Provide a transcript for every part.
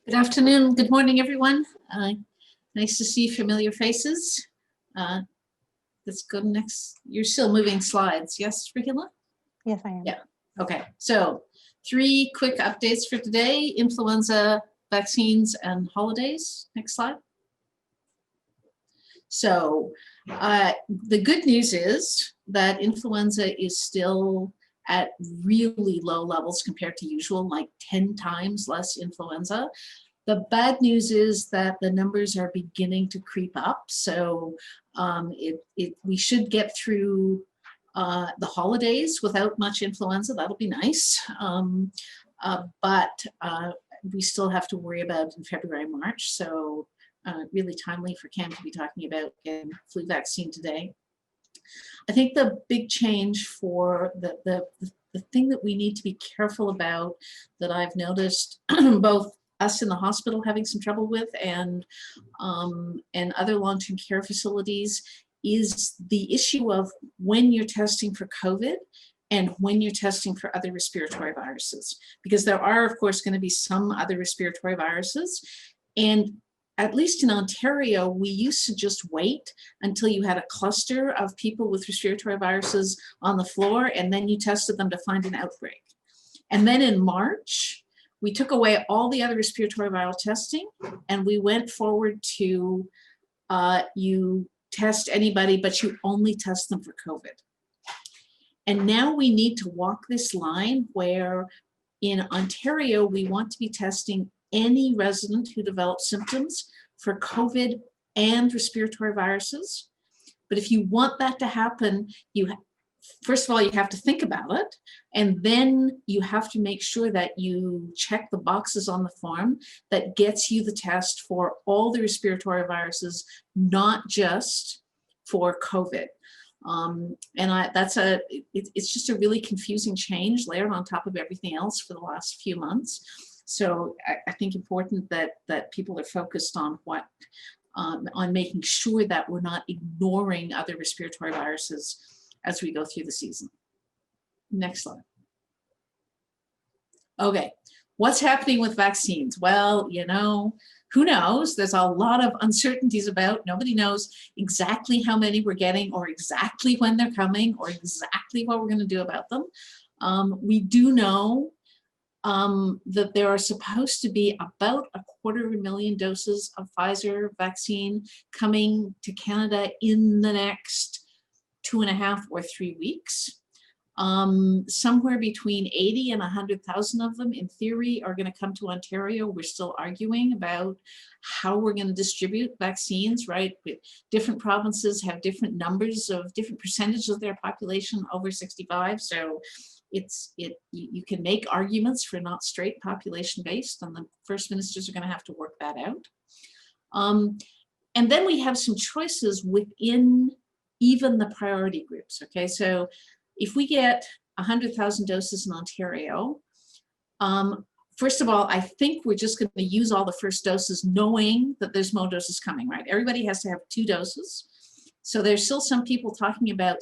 Good afternoon, good morning, everyone. Nice to see familiar faces. Let's go next. You're still moving slides, yes, Rahila? Yes, I am. Yeah, okay. So 3 quick updates for today: influenza, vaccines, and holidays. Next slide. So the good news is that influenza is still at really low levels compared to usual, like 10 times less influenza. The bad news is that the numbers are beginning to creep up. So we should get through the holidays without much influenza. That'll be nice. But we still have to worry about in February, March. So really timely for Cam to be talking about getting flu vaccine today. I think the big change for the thing that we need to be careful about, that I've noticed both us in the hospital having some trouble with and other long-term care facilities, is the issue of when you're testing for COVID and when you're testing for other respiratory viruses. Because there are, of course, going to be some other respiratory viruses. And at least in Ontario, we used to just wait until you had a cluster of people with respiratory viruses on the floor, and then you tested them to find an outbreak. And then in March, we took away all the other respiratory viral testing, and we went forward to you test anybody, but you only test them for COVID. And now we need to walk this line where in Ontario, we want to be testing any resident who develops symptoms for COVID and respiratory viruses. But if you want that to happen, first of all, you have to think about it, and then you have to make sure that you check the boxes on the form that gets you the test for all the respiratory viruses, not just for COVID. It's just a really confusing change layered on top of everything else for the last few months. So I think important that people are focused on on making sure that we're not ignoring other respiratory viruses as we go through the season. Next slide. Okay, what's happening with vaccines? Well, who knows? There's a lot of uncertainties about. Nobody knows exactly how many we're getting, or exactly when they're coming, or exactly what we're going to do about them. We do know that there are supposed to be about 250,000 doses of Pfizer vaccine coming to Canada in the next 2.5 or 3 weeks. Somewhere between 80 and 100,000 of them, in theory, are going to come to Ontario. We're still arguing about how we're going to distribute vaccines, right? Different provinces have different numbers of different percentages of their population over 65. So you can make arguments for not straight population based, and the first ministers are going to have to work that out. And then we have some choices within even the priority groups. Okay, so if we get 100,000 doses in Ontario, first of all, I think we're just going to use all the first doses knowing that there's more doses coming, right? Everybody has to have 2 doses. So there's still some people talking about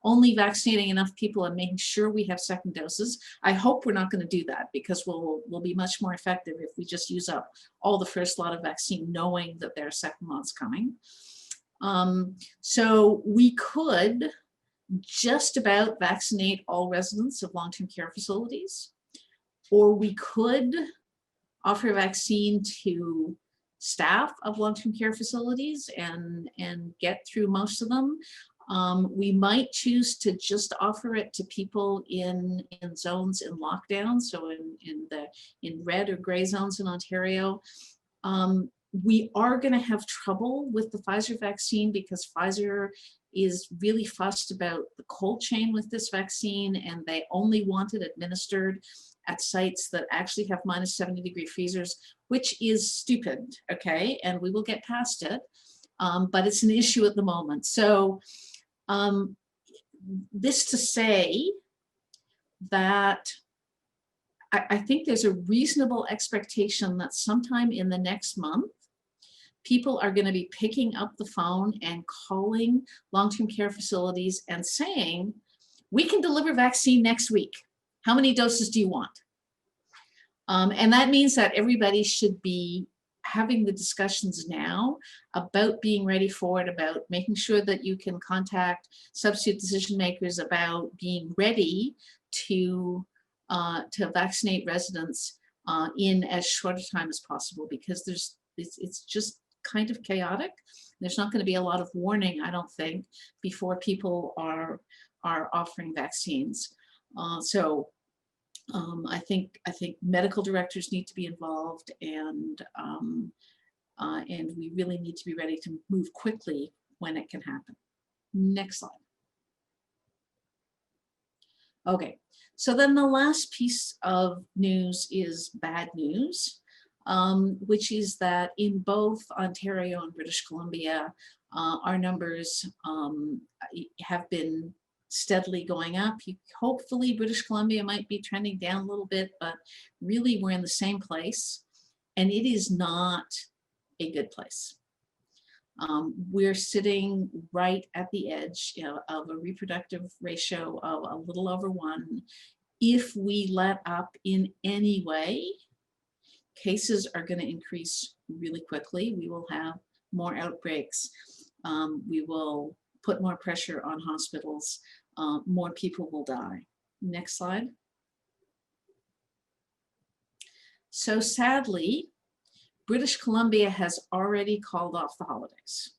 only vaccinating enough people and making sure we have second doses. I hope we're not going to do that, because we'll be much more effective if we just use up all the first lot of vaccine knowing that there are second lots coming. So we could just about vaccinate all residents of long-term care facilities, or we could offer a vaccine to staff of long-term care facilities and get through most of them. We might choose to just offer it to people in zones in lockdown, so in red or gray zones in Ontario. We are going to have trouble with the Pfizer vaccine, because Pfizer is really fussed about the cold chain with this vaccine, and they only want it administered at sites that actually have minus 70-degree freezers, which is stupid, okay? And we will get past it, but it's an issue at the moment. So this to say that I think there's a reasonable expectation that sometime in the next month, people are going to be picking up the phone and calling long-term care facilities and saying, we can deliver vaccine next week. How many doses do you want? And that means that everybody should be having the discussions now about being ready for it, about making sure that you can contact substitute decision makers about being ready to vaccinate residents in as short a time as possible, because it's just kind of chaotic. There's not going to be a lot of warning, I don't think, before people are offering vaccines. I think medical directors need to be involved, and we really need to be ready to move quickly when it can happen. Next slide. Okay, so then the last piece of news is bad news, which is that in both Ontario and British Columbia, our numbers have been steadily going up. Hopefully British Columbia might be trending down a little bit, but really we're in the same place, and it is not a good place. We're sitting right at the edge, of a reproductive ratio of a little over 1. If we let up in any way, cases are going to increase really quickly. We will have more outbreaks. We will put more pressure on hospitals. More people will die. Next slide. So sadly, British Columbia has already called off the holidays.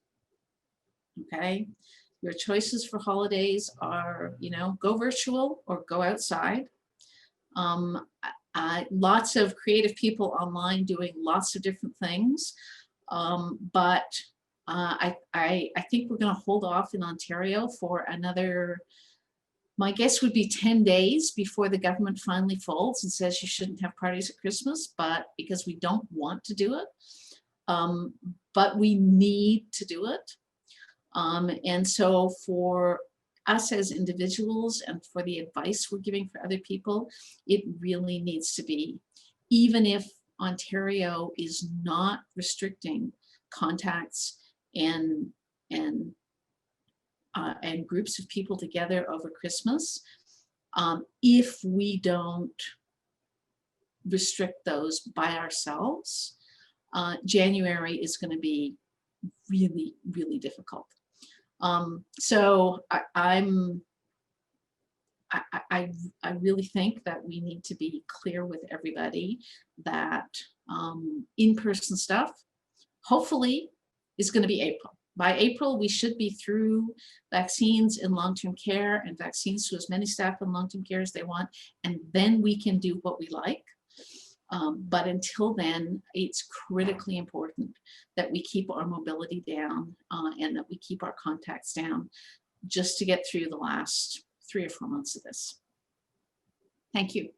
Okay, your choices for holidays are, go virtual or go outside. Lots of creative people online doing lots of different things, but I think we're going to hold off in Ontario for another, my guess would be 10 days before the government finally folds and says you shouldn't have parties at Christmas, but because we don't want to do it, but we need to do it. And so for us as individuals and for the advice we're giving for other people, it really needs to be, even if Ontario is not restricting contacts and groups of people together over Christmas, if we don't restrict those by ourselves, January is going to be really, really difficult. So I really think that we need to be clear with everybody that in-person stuff, hopefully, is going to be April. By April, we should be through vaccines in long-term care and vaccines to as many staff in long-term care as they want, and then we can do what we like. But until then, it's critically important that we keep our mobility down and that we keep our contacts down just to get through the last 3 or 4 months of this. Thank you.